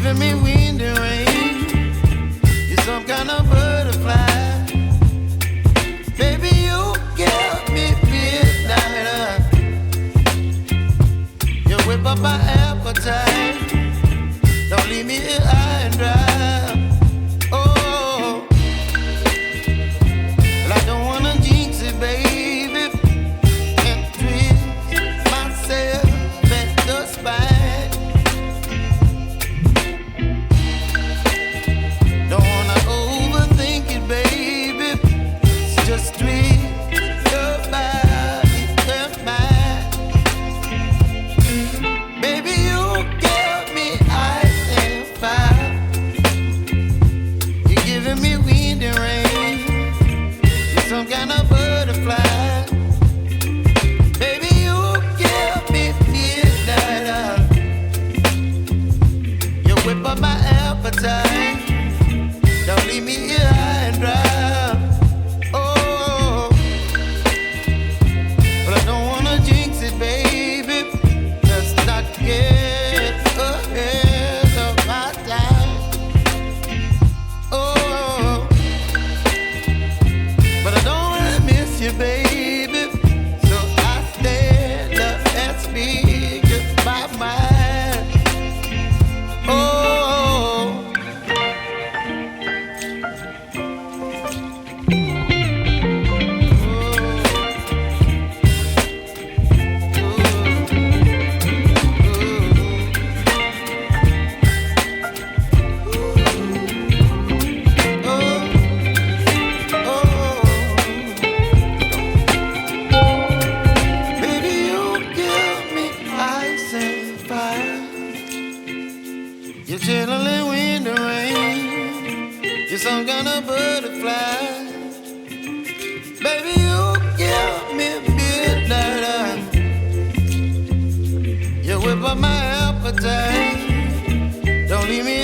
giving me wind and rain. You're some kind of butterfly. Baby, you give me midnight. You whip up my appetite. Don't leave me here high and dry. Oh, well, I don't wanna jinx it, baby, and twist myself at the spine. Don't wanna overthink it, baby. It's just twist your body and mine. Baby, you give me ice and fire. You're giving me wind and rain. You're some kind of butterfly. Baby, you give me midnight. You whip up my appetite. Don't leave me here high and dry. Oh, but I don't wanna jinx it, baby. Let's not get ahead of my time. Oh, but I don't wanna miss you, baby. So I stand up and speak my mind. Oh. Baby, you give me ice and fire. You're chilling wind and rain. You're some kind of butterfly. Baby, you give me midnight. You whip up my appetite. Don't leave me